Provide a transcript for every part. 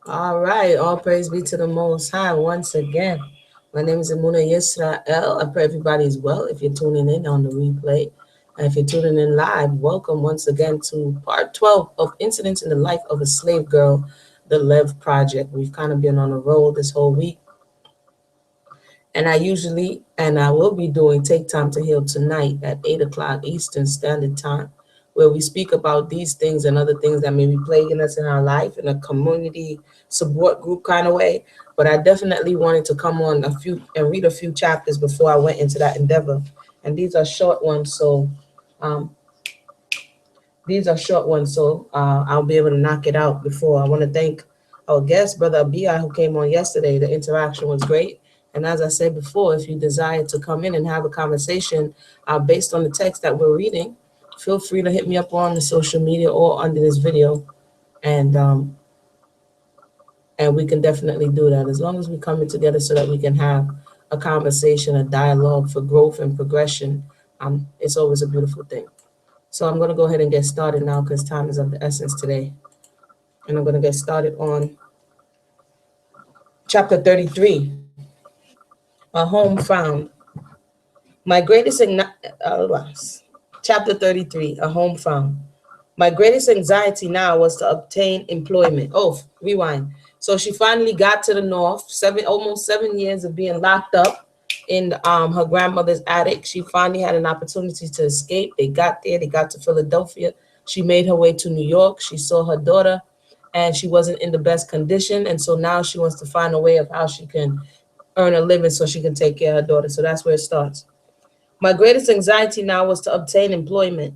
All right, all praise be to the Most High once again. My name is Amuna Yisrael. I pray everybody is well. If you're tuning in on the replay, and if you're tuning in live, welcome once again to part 12 of Incidents in the Life of a Slave Girl, the Lev Project. We've kind of been on a roll this whole week, and I will be doing Take Time to Heal tonight at 8 o'clock Eastern Standard Time, where we speak about these things and other things that may be plaguing us in our life in a community support group kind of way. But I definitely wanted to come on a few and read a few chapters before I went into that endeavor. And these are short ones, so um, I'll be able to knock it out before. I want to thank our guest, Brother Abia, who came on yesterday. The interaction was great. And as I said before, if you desire to come in and have a conversation based on the text that we're reading, feel free to hit me up on the social media or under this video, and and we can definitely do that as long as we come in together so that we can have a conversation, a dialogue for growth and progression. It's always a beautiful thing. So I'm going to go ahead and get started now because time is of the essence today. And I'm going to get started on chapter 33, A Home Found. My greatest, chapter 33, A Home Found. My greatest anxiety now was to obtain employment. Oh, rewind. So she finally got to the north, almost 7 years of being locked up in her grandmother's attic. She finally had an opportunity to escape. They got there, they got to Philadelphia. She made her way to New York. She saw her daughter, and she wasn't in the best condition. And so now she wants to find a way of how she can earn a living so she can take care of her daughter. So that's where it starts. My greatest anxiety now was to obtain employment.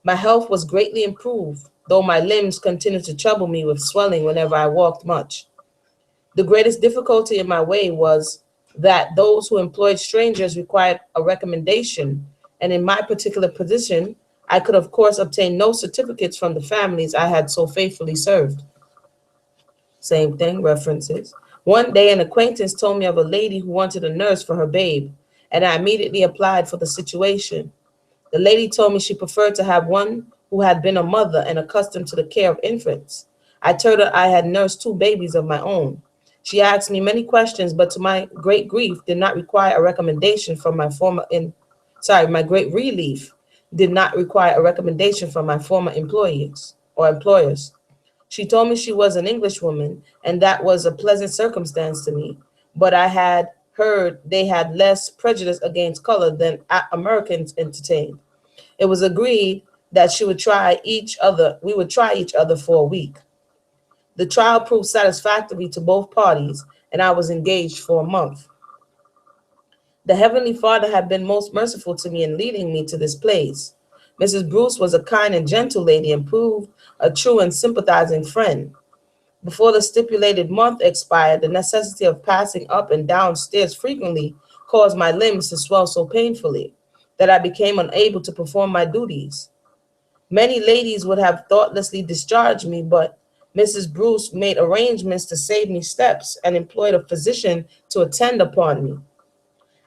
My health was greatly improved, though my limbs continued to trouble me with swelling whenever I walked much. The greatest difficulty in my way was that those who employed strangers required a recommendation, and in my particular position, I could of course obtain no certificates from the families I had so faithfully served. Same thing, references. One day, an acquaintance told me of a lady who wanted a nurse for her babe, and I immediately applied for the situation. The lady told me she preferred to have one who had been a mother and accustomed to the care of infants. I told her I had nursed two babies of my own. She asked me many questions, but to my great grief, did not require a recommendation from my great relief did not require a recommendation from my former employees or employers. She told me she was an Englishwoman, and that was a pleasant circumstance to me, but I had heard they had less prejudice against color than Americans entertained. It was agreed that we would try each other for a week. The trial proved satisfactory to both parties, and I was engaged for a month. The Heavenly Father had been most merciful to me in leading me to this place. Mrs. Bruce was a kind and gentle lady and proved a true and sympathizing friend. Before the stipulated month expired, the necessity of passing up and down stairs frequently caused my limbs to swell so painfully that I became unable to perform my duties. Many ladies would have thoughtlessly discharged me, but Mrs. Bruce made arrangements to save me steps and employed a physician to attend upon me.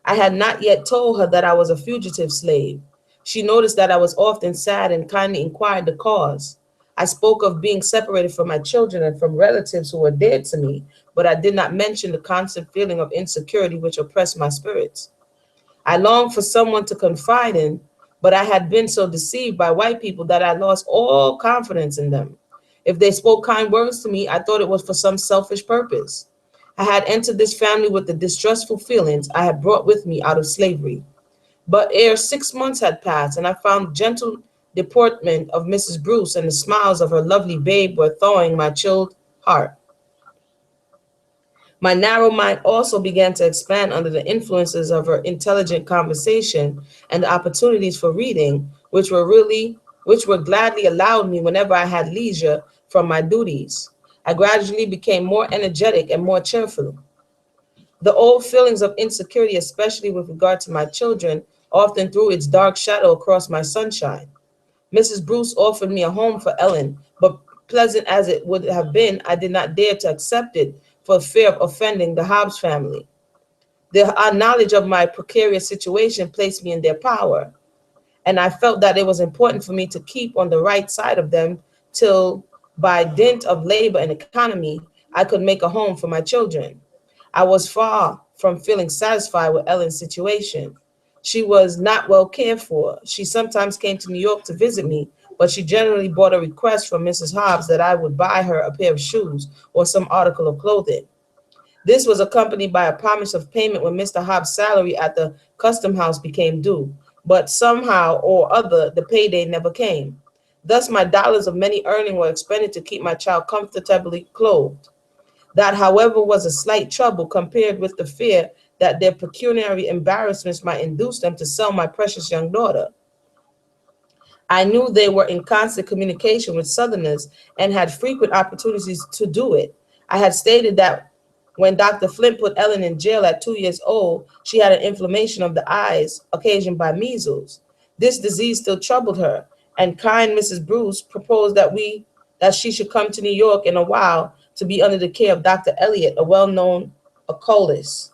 I had not yet told her that I was a fugitive slave. She noticed that I was often sad and kindly inquired the cause. I spoke of being separated from my children and from relatives who were dear to me, but I did not mention the constant feeling of insecurity which oppressed my spirits. I longed for someone to confide in, but I had been so deceived by white people that I lost all confidence in them. If they spoke kind words to me, I thought it was for some selfish purpose. I had entered this family with the distrustful feelings I had brought with me out of slavery. But ere 6 months had passed, and I found gentle deportment of Mrs. Bruce and the smiles of her lovely babe were thawing my chilled heart. My narrow mind also began to expand under the influences of her intelligent conversation and the opportunities for reading, which were gladly allowed me whenever I had leisure from my duties. I gradually became more energetic and more cheerful. The old feelings of insecurity, especially with regard to my children, often threw its dark shadow across my sunshine. Mrs. Bruce offered me a home for Ellen, but pleasant as it would have been, I did not dare to accept it for fear of offending the Hobbs family. Their knowledge of my precarious situation placed me in their power, and I felt that it was important for me to keep on the right side of them till, by dint of labor and economy, I could make a home for my children. I was far from feeling satisfied with Ellen's situation. She was not well cared for. She sometimes came to New York to visit me, but she generally brought a request from Mrs. Hobbs that I would buy her a pair of shoes or some article of clothing. This was accompanied by a promise of payment when Mr. Hobbs' salary at the custom house became due, but somehow or other the payday never came. Thus, my dollars of many earning were expended to keep my child comfortably clothed. That, however, was a slight trouble compared with the fear that their pecuniary embarrassments might induce them to sell my precious young daughter. I knew they were in constant communication with Southerners and had frequent opportunities to do it. I had stated that when Dr. Flint put Ellen in jail at 2 years old, she had an inflammation of the eyes occasioned by measles. This disease still troubled her, and kind Mrs. Bruce proposed that she should come to New York in a while to be under the care of Dr. Elliott, a well-known oculist.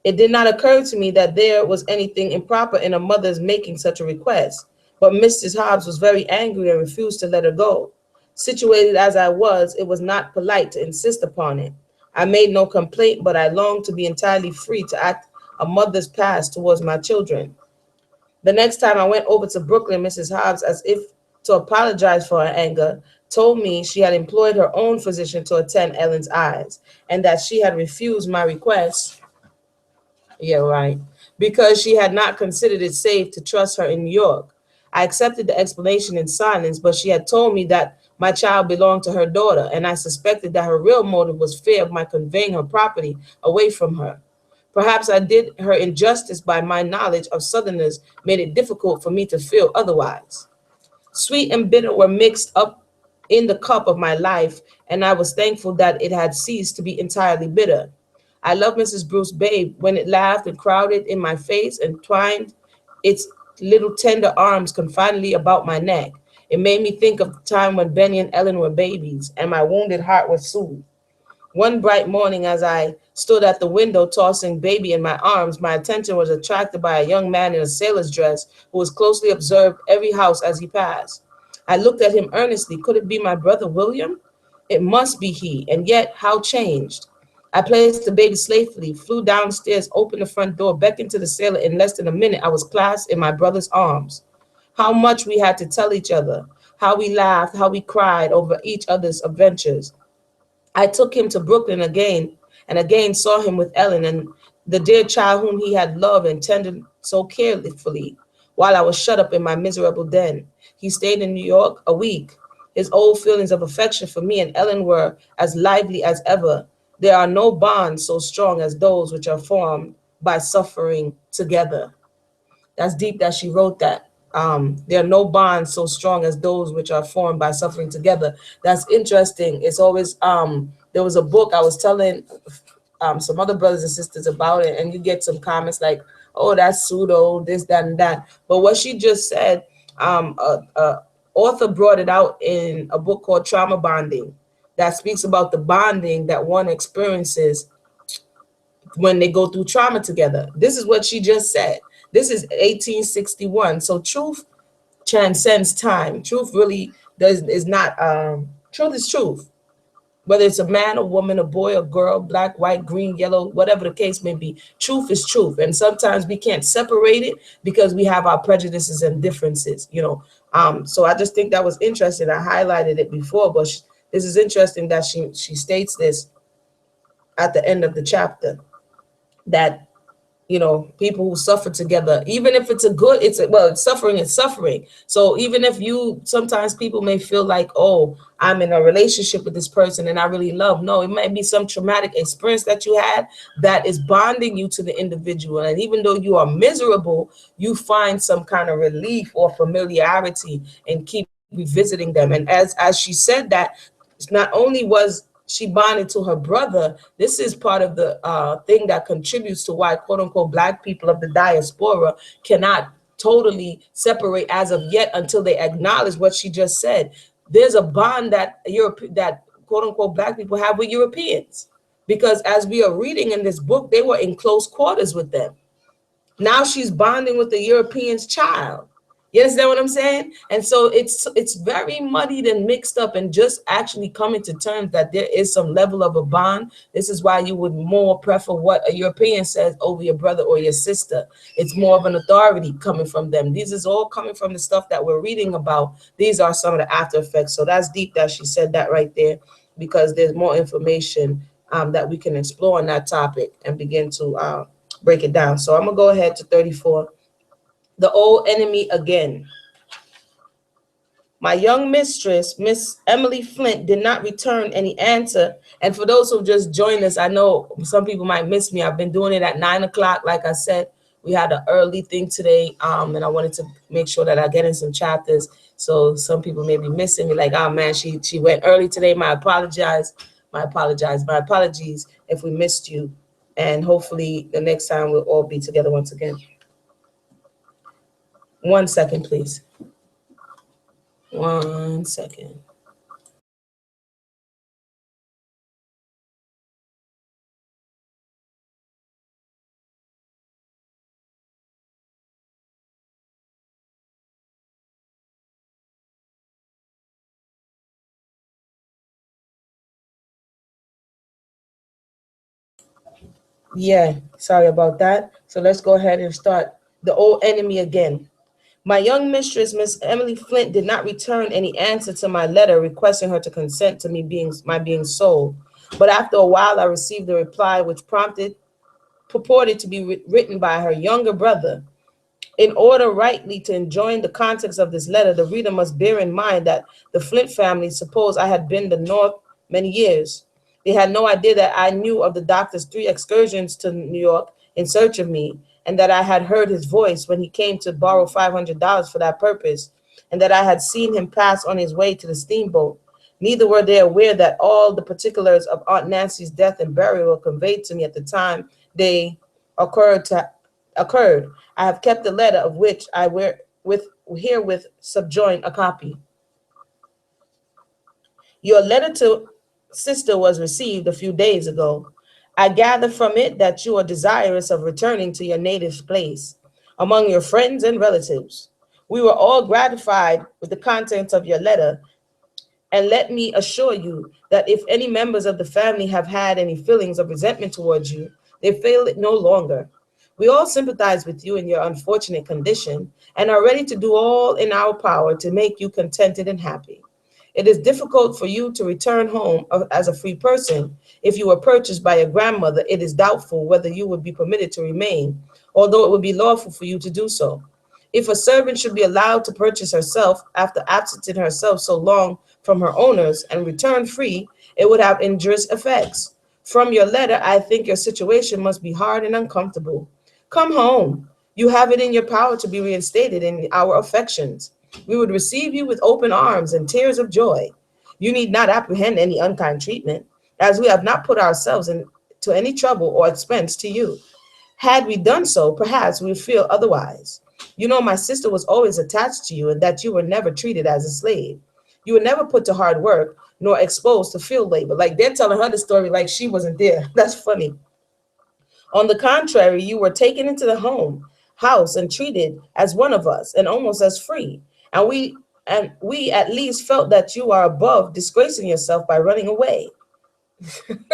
It did not occur to me that there was anything improper in a mother's making such a request, but Mrs. Hobbs was very angry and refused to let her go. Situated as I was, it was not polite to insist upon it. I made no complaint, but I longed to be entirely free to act a mother's past towards my children. The next time I went over to Brooklyn, Mrs. Hobbs, as if to apologize for her anger, told me she had employed her own physician to attend Ellen's eyes and that she had refused my request. Yeah, right. Because she had not considered it safe to trust her in New York. I accepted the explanation in silence, but she had told me that my child belonged to her daughter, and I suspected that her real motive was fear of my conveying her property away from her. Perhaps I did her injustice by my knowledge of Southerners made it difficult for me to feel otherwise. Sweet and bitter were mixed up in the cup of my life, and I was thankful that it had ceased to be entirely bitter. I loved Mrs. Bruce Babe when it laughed and crowded in my face and twined its little tender arms confidingly about my neck. It made me think of the time when Benny and Ellen were babies, and my wounded heart was soothed. One bright morning, as I stood at the window tossing baby in my arms, my attention was attracted by a young man in a sailor's dress who was closely observed every house as he passed. I looked at him earnestly. Could it be my brother William? It must be he, and yet how changed. I placed the baby safely, flew downstairs, opened the front door, beckoned to the sailor. In less than a minute, I was clasped in my brother's arms. How much we had to tell each other, how we laughed, how we cried over each other's adventures. I took him to Brooklyn again and again saw him with Ellen and the dear child whom he had loved and tended so carefully while I was shut up in my miserable den. He stayed in New York a week. His old feelings of affection for me and Ellen were as lively as ever. There are no bonds so strong as those which are formed by suffering together. That's deep that she wrote that. There are no bonds so strong as those which are formed by suffering together. That's interesting. It's always, there was a book I was telling some other brothers and sisters about it, and you get some comments like, oh, that's pseudo, this, that, and that. But what she just said, author brought it out in a book called Trauma Bonding that speaks about the bonding that one experiences when they go through trauma together. This is what she just said. This is 1861. So truth transcends time. Truth really is not, truth is truth. Whether it's a man, a woman, a boy, a girl, black, white, green, yellow, whatever the case may be, truth is truth. And sometimes we can't separate it because we have our prejudices and differences, you know. So I just think that was interesting. I highlighted it before, but this is interesting that she states this at the end of the chapter, that, you know, people who suffer together, even if it's it's suffering. So even if sometimes people may feel like, oh, I'm in a relationship with this person and I really love. No, it might be some traumatic experience that you had that is bonding you to the individual. And even though you are miserable, you find some kind of relief or familiarity and keep revisiting them. And as she said that, not only was she bonded to her brother, this is part of the thing that contributes to why, quote unquote, Black people of the diaspora cannot totally separate as of yet until they acknowledge what she just said. There's a bond that quote unquote Black people have with Europeans, because as we are reading in this book, they were in close quarters with them. Now she's bonding with the European's child. You understand what I'm saying? And so it's very muddied and mixed up, and just actually coming to terms that there is some level of a bond. This is why you would more prefer what a European says over your brother or your sister. It's more of an authority coming from them. This is all coming from the stuff that we're reading about. These are some of the after effects. So that's deep that she said that right there, because there's more information that we can explore on that topic and begin to break it down. So I'm gonna go ahead to 34. The old enemy again. My young mistress, Miss Emily Flint, did not return any answer. And for those who just joined us, I know some people might miss me. I've been doing it at 9 o'clock. Like I said, we had an early thing today, and I wanted to make sure that I get in some chapters. So some people may be missing me, like, oh man, she went early today. My apologize. My apologies if we missed you. And hopefully the next time we'll all be together once again. 1 second, please. 1 second. Yeah, sorry about that. So let's go ahead and start. The old enemy again. My young mistress, Miss Emily Flint, did not return any answer to my letter requesting her to consent to me being sold. But after a while, I received a reply which purported to be written by her younger brother. In order rightly to enjoin the context of this letter, the reader must bear in mind that the Flint family supposed I had been the North many years. They had no idea that I knew of the doctor's 3 excursions to New York in search of me, and that I had heard his voice when he came to borrow $500 for that purpose, and that I had seen him pass on his way to the steamboat. Neither were they aware that all the particulars of Aunt Nancy's death and burial were conveyed to me at the time they occurred. I have kept the letter, of which I herewith subjoin a copy. Your letter to sister was received a few days ago. I gather from it that you are desirous of returning to your native place among your friends and relatives. We were all gratified with the contents of your letter, and let me assure you that if any members of the family have had any feelings of resentment towards you, they feel it no longer. We all sympathize with you in your unfortunate condition and are ready to do all in our power to make you contented and happy. It is difficult for you to return home as a free person. If you were purchased by your grandmother, it is doubtful whether you would be permitted to remain, although it would be lawful for you to do so. If a servant should be allowed to purchase herself after absenting herself so long from her owners and return free, it would have injurious effects. From your letter, I think your situation must be hard and uncomfortable. Come home. You have it in your power to be reinstated in our affections. We would receive you with open arms and tears of joy. You need not apprehend any unkind treatment, as we have not put ourselves into any trouble or expense to you. Had we done so, perhaps we would feel otherwise. You know, my sister was always attached to you, and that you were never treated as a slave. You were never put to hard work, nor exposed to field labor. Like, they're telling her the story like she wasn't there. That's funny. On the contrary, you were taken into the house and treated as one of us and almost as free. And we at least felt that you are above disgracing yourself by running away. You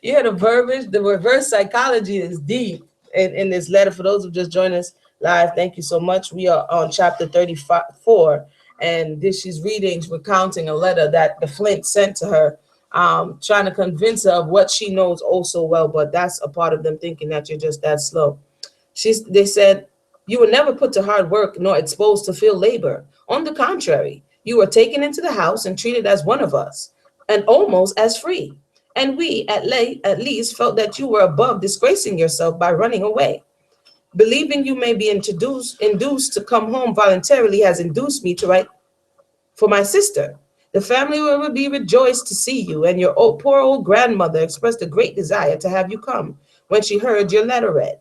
hear the verbiage, the reverse psychology is deep in this letter. For those who just joined us live, thank you so much. We are on chapter 34, and this she's reading, recounting a letter that the Flint sent to her, trying to convince her of what she knows oh so well, but that's a part of them thinking that you're just that slow. They said, you were never put to hard work nor exposed to field labor. On the contrary, you were taken into the house and treated as one of us, and almost as free. And we at least felt that you were above disgracing yourself by running away. Believing you may be induced to come home voluntarily has induced me to write for my sister. The family will be rejoiced to see you, and your poor old grandmother expressed a great desire to have you come when she heard your letter read.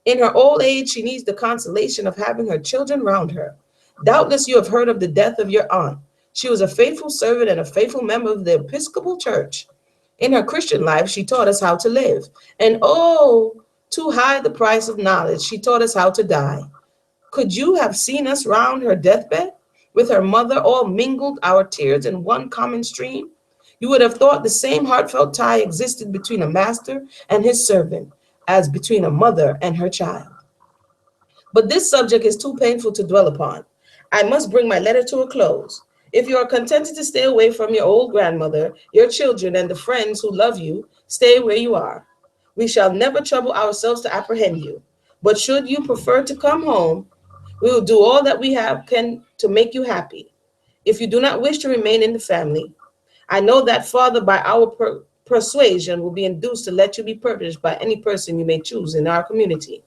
In her old age, she needs the consolation of having her children round her. Doubtless you have heard of the death of your aunt. She was a faithful servant and a faithful member of the Episcopal Church. In her Christian life, she taught us how to live. And oh, too high the price of knowledge, she taught us how to die. Could you have seen us round her deathbed, with her mother all mingled our tears in one common stream? You would have thought the same heartfelt tie existed between a master and his servant as between a mother and her child. But this subject is too painful to dwell upon. I must bring my letter to a close. If you are contented to stay away from your old grandmother, your children, and the friends who love you, stay where you are. We shall never trouble ourselves to apprehend you. But should you prefer to come home, we will do all that we have can to make you happy. If you do not wish to remain in the family, I know that Father, by our persuasion, will be induced to let you be purchased by any person you may choose in our community.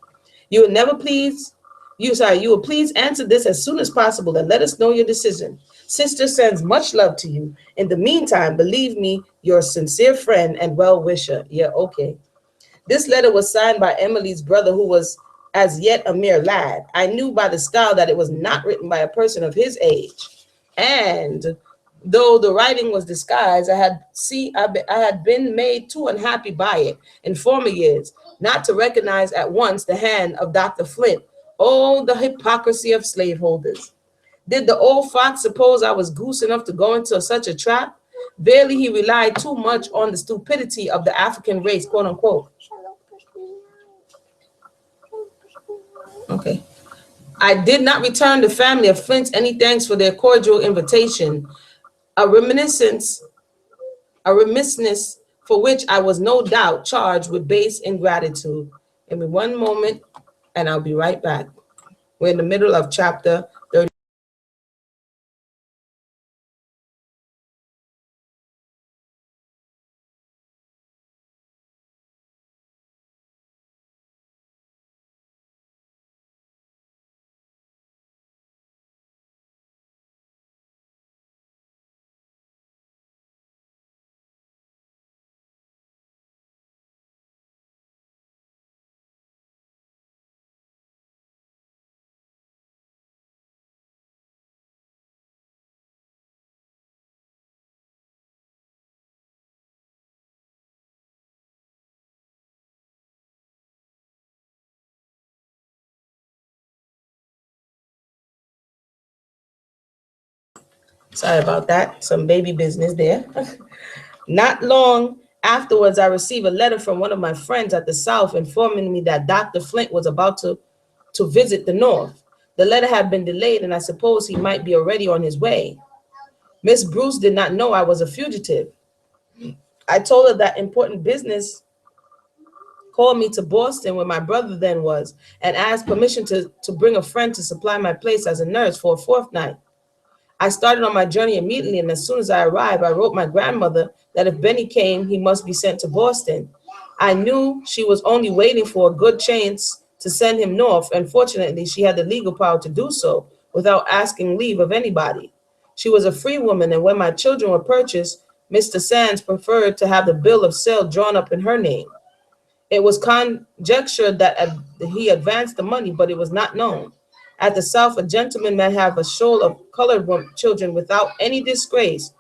You will never please, you will please answer this as soon as possible and let us know your decision. Sister sends much love to you. In the meantime, believe me, your sincere friend and well-wisher. Yeah, okay. This letter was signed by Emily's brother, who was as yet a mere lad. I knew by the style that it was not written by a person of his age. And though the writing was disguised, I had been made too unhappy by it in former years not to recognize at once the hand of Dr. Flint. Oh, the hypocrisy of slaveholders. Did the old fox suppose I was goose enough to go into such a trap? Verily, he relied too much on the stupidity of the African race, quote unquote. Okay. I did not return the family of Flint any thanks for their cordial invitation, a remissness for which I was no doubt charged with base ingratitude. Give me one moment and I'll be right back. We're in the middle of chapter 30. Sorry about that. Some baby business there. Not long afterwards, I received a letter from one of my friends at the South informing me that Dr. Flint was about to visit the North. The letter had been delayed, and I suppose he might be already on his way. Miss Bruce did not know I was a fugitive. I told her that important business called me to Boston, where my brother then was, and asked permission to bring a friend to supply my place as a nurse for a fortnight. I started on my journey immediately, and as soon as I arrived, I wrote my grandmother that if Benny came, he must be sent to Boston. I knew she was only waiting for a good chance to send him north, and fortunately, she had the legal power to do so without asking leave of anybody. She was a free woman, and when my children were purchased, Mr. Sands preferred to have the bill of sale drawn up in her name. It was conjectured that he advanced the money, but it was not known. At the South, a gentleman may have a shoal of colored children without any disgrace.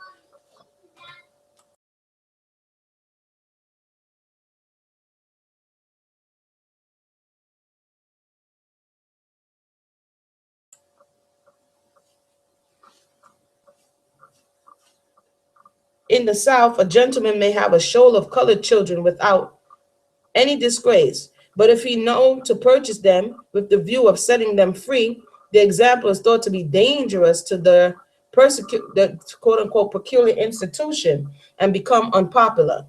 In the South, a gentleman may have a shoal of colored children without any disgrace. But if he know to purchase them with the view of setting them free, the example is thought to be dangerous to the quote unquote peculiar institution and become unpopular.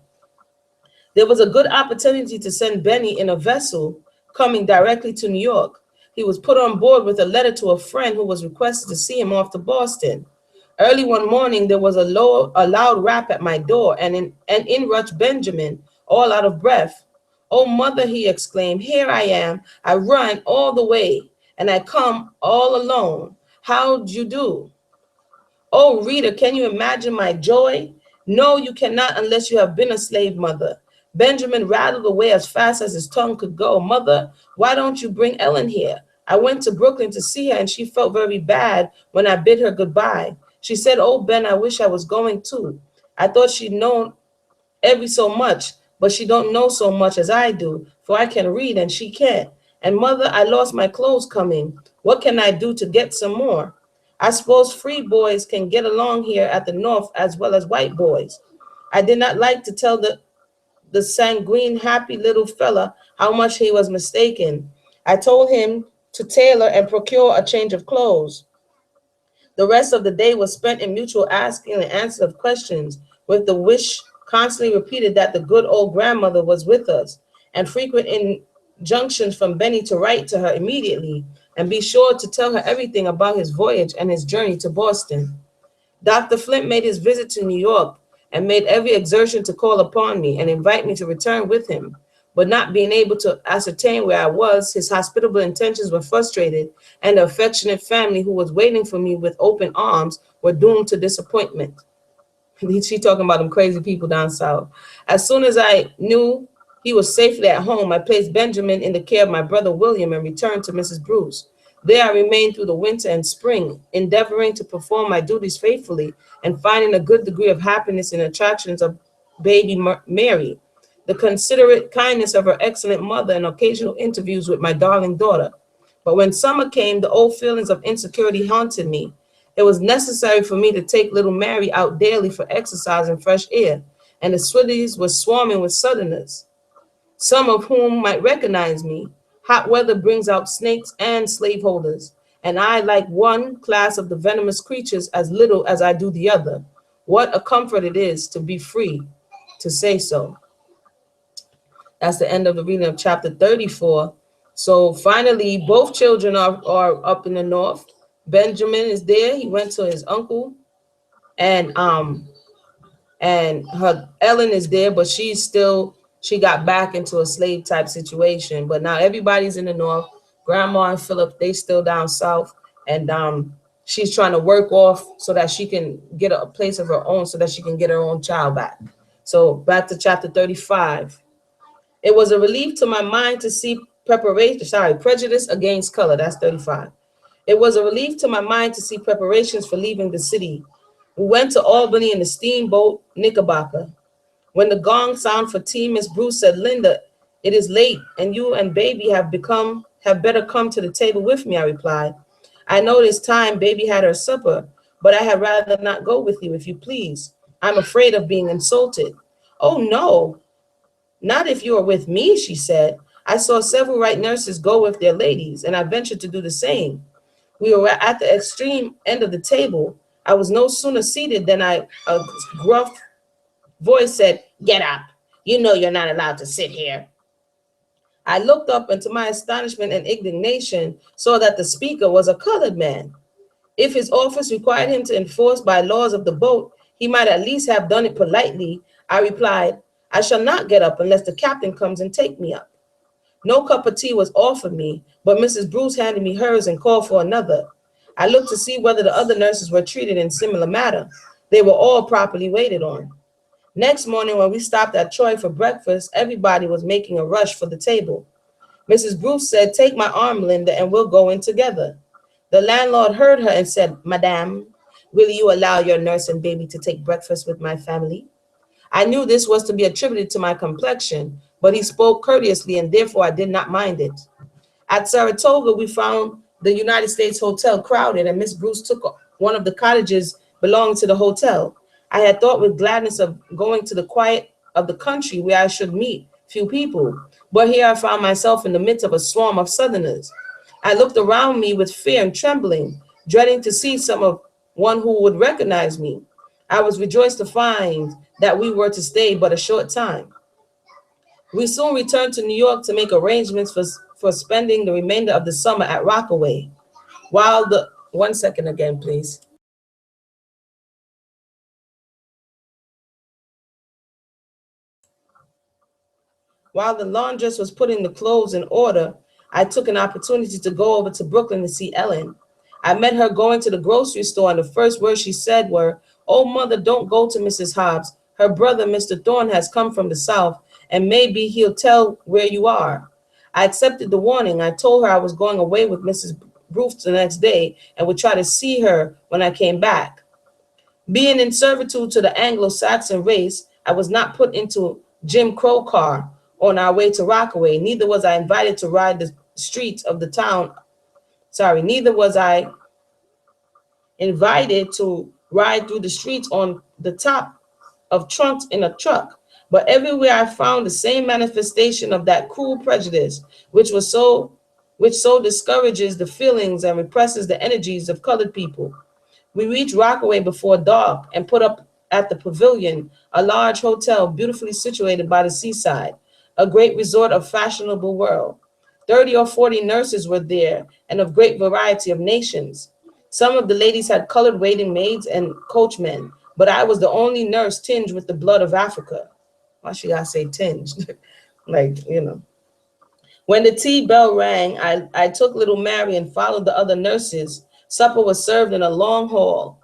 There was a good opportunity to send Benny in a vessel coming directly to New York. He was put on board with a letter to a friend who was requested to see him off to Boston. Early one morning, there was a loud rap at my door, and in rushed Benjamin, all out of breath. "Oh, mother," he exclaimed, "here I am. I run all the way, and I come all alone. How'd you do?" Oh, reader, can you imagine my joy? No, you cannot unless you have been a slave, mother. Benjamin rattled away as fast as his tongue could go. "Mother, why don't you bring Ellen here? I went to Brooklyn to see her, and she felt very bad when I bid her goodbye. She said, 'Oh, Ben, I wish I was going too. I thought she'd known every so much, but she don't know so much as I do, for I can read and she can't. And mother, I lost my clothes coming. What can I do to get some more? I suppose free boys can get along here at the North as well as white boys. I did not like to tell the sanguine, happy little fella how much he was mistaken. I told him to tailor and procure a change of clothes. The rest of the day was spent in mutual asking and answer of questions, with the wish constantly repeated that the good old grandmother was with us, and frequent injunctions from Benny to write to her immediately and be sure to tell her everything about his voyage and his journey to Boston. Dr. Flint made his visit to New York and made every exertion to call upon me and invite me to return with him. But not being able to ascertain where I was, his hospitable intentions were frustrated, and the affectionate family who was waiting for me with open arms were doomed to disappointment. She talking about them crazy people down south. As soon as I knew he was safely at home, I placed Benjamin in the care of my brother William and returned to Mrs. Bruce. There I remained through the winter and spring, endeavoring to perform my duties faithfully and finding a good degree of happiness in the attractions of baby Mary, the considerate kindness of her excellent mother, and occasional interviews with my darling daughter. But when summer came, the old feelings of insecurity haunted me. It was necessary for me to take little Mary out daily for exercise and fresh air, and the cities were swarming with Southerners, some of whom might recognize me. Hot weather brings out snakes and slaveholders, and I like one class of the venomous creatures as little as I do the other. What a comfort it is to be free to say so. That's the end of the reading of chapter 34. So finally, both children are up in the north. Benjamin is there. He went to his uncle, and her Ellen is there, but she got back into a slave type situation. But now everybody's in the north. Grandma and Philip, they still down south, and she's trying to work off so that she can get a place of her own, so that she can get her own child back. So back to chapter 35. It was a relief to my mind to see prejudice against color. That's 35. It was a relief to my mind to see preparations for leaving the city. We went to Albany in the steamboat Knickerbocker. When the gong sounded for tea, Miss Bruce said, "Linda, it is late, and you and baby have better come to the table with me," I replied. "I know it is time baby had her supper, but I had rather not go with you, if you please. I'm afraid of being insulted." "Oh, no, not if you are with me," she said. "I saw several white nurses go with their ladies, and I ventured to do the same." We were at the extreme end of the table. I was no sooner seated than a gruff voice said, "Get up. You know you're not allowed to sit here." I looked up, and to my astonishment and indignation saw that the speaker was a colored man. If his office required him to enforce by laws of the boat, he might at least have done it politely. I replied, "I shall not get up unless the captain comes and take me up." No cup of tea was offered me, but Mrs. Bruce handed me hers and called for another. I looked to see whether the other nurses were treated in similar manner. They were all properly waited on. Next morning, when we stopped at Troy for breakfast, everybody was making a rush for the table. Mrs. Bruce said, "Take my arm, Linda, and we'll go in together." The landlord heard her and said, "Madame, will you allow your nurse and baby to take breakfast with my family?" I knew this was to be attributed to my complexion, but he spoke courteously, and therefore I did not mind it. At Saratoga, we found the United States Hotel crowded, and Miss Bruce took one of the cottages belonging to the hotel. I had thought with gladness of going to the quiet of the country where I should meet few people, but here I found myself in the midst of a swarm of Southerners. I looked around me with fear and trembling, dreading to see one who would recognize me. I was rejoiced to find that we were to stay but a short time. We soon returned to New York to make arrangements for spending the remainder of the summer at Rockaway. One second again, please. While the laundress was putting the clothes in order, I took an opportunity to go over to Brooklyn to see Ellen. I met her going to the grocery store, and the first words she said were, "Oh, mother, don't go to Mrs. Hobbs. Her brother, Mr. Thorne, has come from the South, and maybe he'll tell where you are." I accepted the warning. I told her I was going away with Mrs. Bruce the next day and would try to see her when I came back. Being in servitude to the Anglo-Saxon race, I was not put into Jim Crow car on our way to Rockaway. Neither was I invited to ride streets of the town. Sorry, neither was I invited to ride through the streets on the top of trunks in a truck. But everywhere I found the same manifestation of that cruel prejudice, which so discourages the feelings and represses the energies of colored people. We reached Rockaway before dark and put up at the Pavilion, a large hotel beautifully situated by the seaside, a great resort of fashionable world. 30 or 40 nurses were there and of great variety of nations. Some of the ladies had colored waiting maids and coachmen, but I was the only nurse tinged with the blood of Africa. Why should I say tinged? Like, you know. When the tea bell rang, I took little Mary and followed the other nurses. Supper was served in a long hall.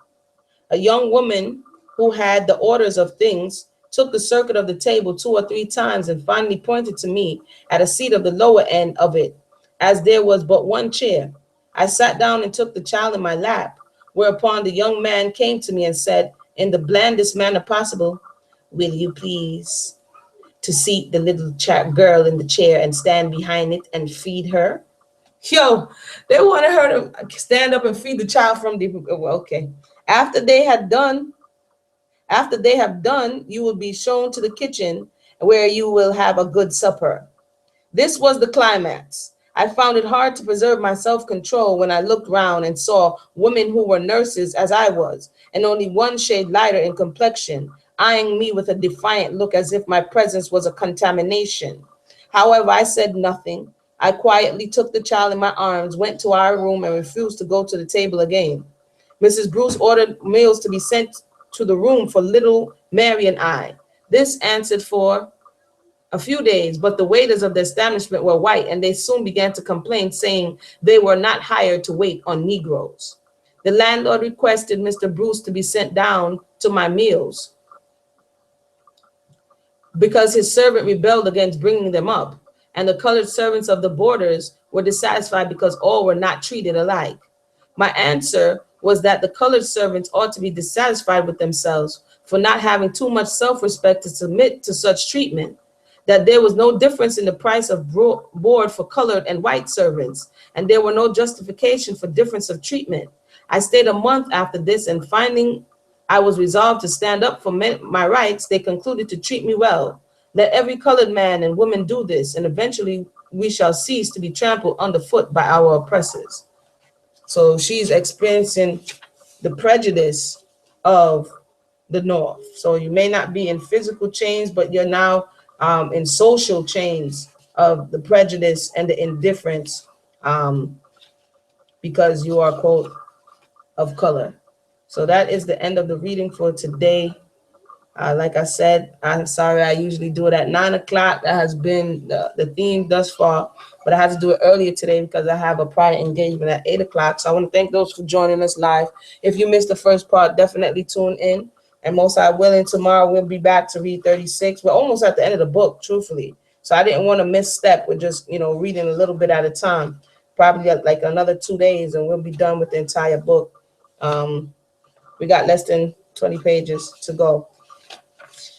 A young woman who had the orders of things took the circuit of the table 2 or 3 times and finally pointed to me at a seat of the lower end of it, as there was but one chair. I sat down and took the child in my lap, whereupon the young man came to me and said, in the blandest manner possible, "Will you please to seat the little girl in the chair and stand behind it and feed her?" Yo, they wanted her to stand up and feed the child from the, well, okay. After they had done, after they have done, you will be shown to the kitchen where you will have a good supper. This was the climax. I found it hard to preserve my self-control when I looked round and saw women who were nurses as I was, and only one shade lighter in complexion, eyeing me with a defiant look as if my presence was a contamination. However, I said nothing. I quietly took the child in my arms, went to our room, and refused to go to the table again. Mrs. Bruce ordered meals to be sent to the room for little Mary and I. This answered for a few days, but the waiters of the establishment were white, and they soon began to complain, saying they were not hired to wait on Negroes. The landlord requested Mr. Bruce to be sent down to my meals because his servant rebelled against bringing them up, and the colored servants of the boarders were dissatisfied because all were not treated alike. My answer was that the colored servants ought to be dissatisfied with themselves for not having too much self-respect to submit to such treatment, that there was no difference in the price of board for colored and white servants, and there were no justification for difference of treatment. I stayed a month after this, and finding I was resolved to stand up for my rights, they concluded to treat me well. Let every colored man and woman do this, and eventually we shall cease to be trampled underfoot by our oppressors. So she's experiencing the prejudice of the North. So you may not be in physical chains, but you're now in social chains of the prejudice and the indifference because you are, quote, of color. So that is the end of the reading for today. Like I said, I'm sorry, I usually do it at 9 o'clock. That has been the theme thus far, but I had to do it earlier today because I have a prior engagement at 8 o'clock. So I want to thank those for joining us live. If you missed the first part, definitely tune in. And most I willing, tomorrow we'll be back to read 36. We're almost at the end of the book, truthfully. So I didn't want to misstep with just, reading a little bit at a time. Probably like another 2 days and we'll be done with the entire book. We got less than 20 pages to go.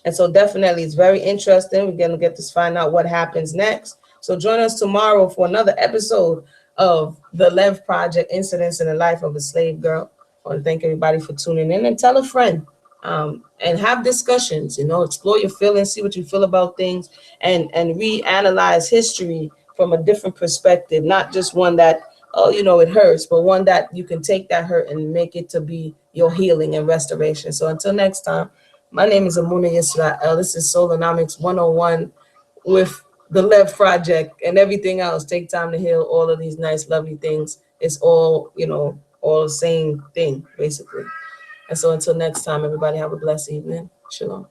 And so definitely it's very interesting. We're going to get to find out what happens next. So join us tomorrow for another episode of the Lev Project, Incidents in the Life of a Slave Girl. I want to thank everybody for tuning in and tell a friend. And have discussions, explore your feelings, see what you feel about things, and reanalyze history from a different perspective, not just one that, it hurts, but one that you can take that hurt and make it to be your healing and restoration. So until next time, my name is Amuna Yisrael. This is Solonomics 101 with the Lev Project and everything else. Take time to heal all of these nice, lovely things. It's all, all the same thing, basically. And so until next time, everybody have a blessed evening. Shalom.